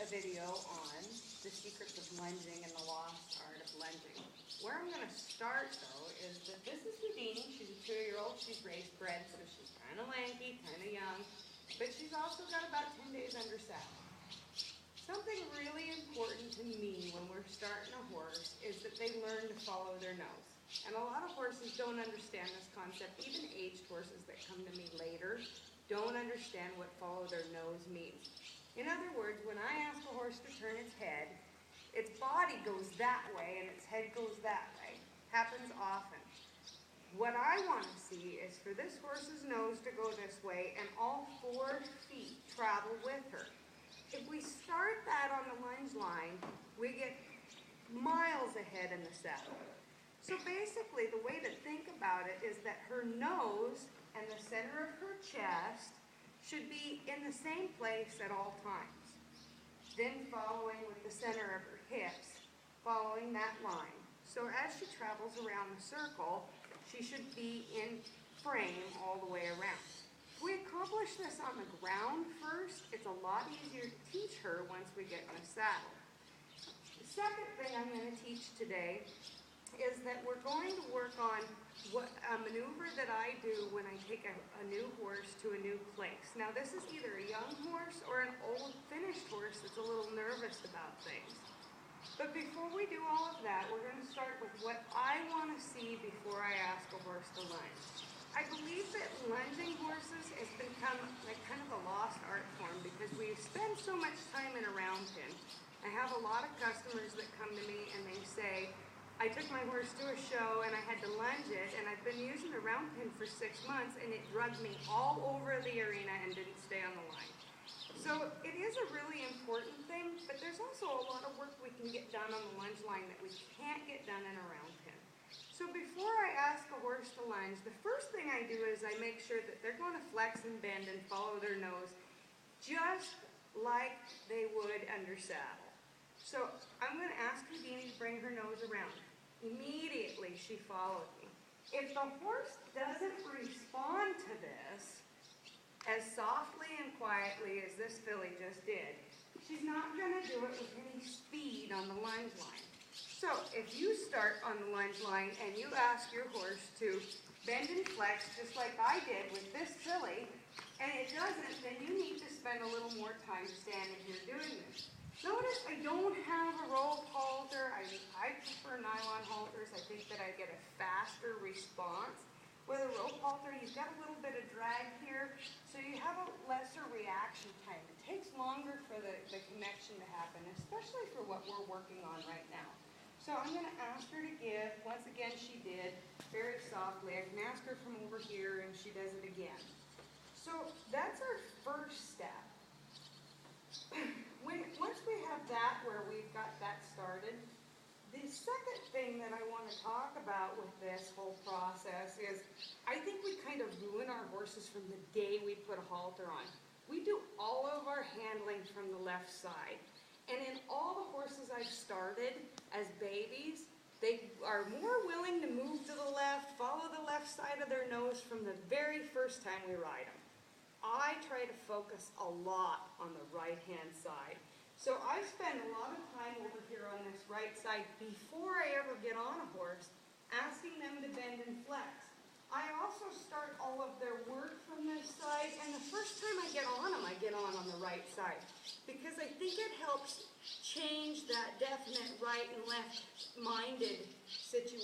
a video on the secrets of lunging and the lost art of lunging. Where I'm going to start, though, is that this is Houdini. She's a 2-year-old. She's raised bred, so she's kind of lanky, kind of young. But she's also got about 10 days under saddle. Something really important to me when we're starting a horse is that they learn to follow their nose. And a lot of horses don't understand this concept. Even aged horses that come to me later don't understand what follow their nose means. In other words, when I ask a horse to turn its head, its body goes that way and its head goes that way. Happens often. What I want to see is for this horse's nose to go this way and all 4 feet travel with her. If we start that on the lunge line, we get miles ahead in the saddle. So basically, the way to think about it is that her nose and the center of her chest should be in the same place at all times. Then following with the center of her hips, following that line. So as she travels around the circle, she should be in frame all the way around. If we accomplish this on the ground first, it's a lot easier to teach her once we get in the saddle. The second thing I'm going to teach today is that we're going to work on what a maneuver that I do when I take a new horse to a new place. Now this is either a young horse or an old finished horse that's a little nervous about things. But before we do all of that, we're going to start with what I want to see before I ask a horse to lunge. I believe that lunging horses has become like kind of a lost art form because we spend so much time in a round pen. I have a lot of customers that come to me and they say, I took my horse to a show and I had to lunge it and I've been using the round pin for 6 months and it drugged me all over the arena and didn't stay on the line. So it is a really important thing, but there's also a lot of work we can get done on the lunge line that we can't get done in a round pin. So before I ask a horse to lunge, the first thing I do is I make sure that they're going to flex and bend and follow their nose just like they would under saddle. So I'm going to ask Houdini to bring her nose around. Immediately she followed me. If the horse doesn't respond to this as softly and quietly as this filly just did, she's not going to do it with any speed on the lunge line. So if you start on the lunge line and you ask your horse to bend and flex just like I did with this filly, and it doesn't, then you need to spend a little more time standing here doing this. Notice I don't have a rope halter. I prefer nylon halters. I think that I get a faster response. With a rope halter, you've got a little bit of drag here, so you have a lesser reaction time. It takes longer for the connection to happen, especially for what we're working on right now. So I'm going to ask her to give, once again she did, very softly. I can ask her from over here and she does it again. So that's our first step. Once we have that where we've got that started, the second thing that I want to talk about with this whole process is I think we kind of ruin our horses from the day we put a halter on. We do all of our handling from the left side. And in all the horses I've started as babies, they are more willing to move to the left, follow the left side of their nose from the very first time we ride them. I try to focus a lot on the right-hand side. So I spend a lot of time over here on this right side before I ever get on a horse, asking them to bend and flex. I also start all of their work from this side, and the first time I get on the right side, because I think it helps change that definite right and left-minded situation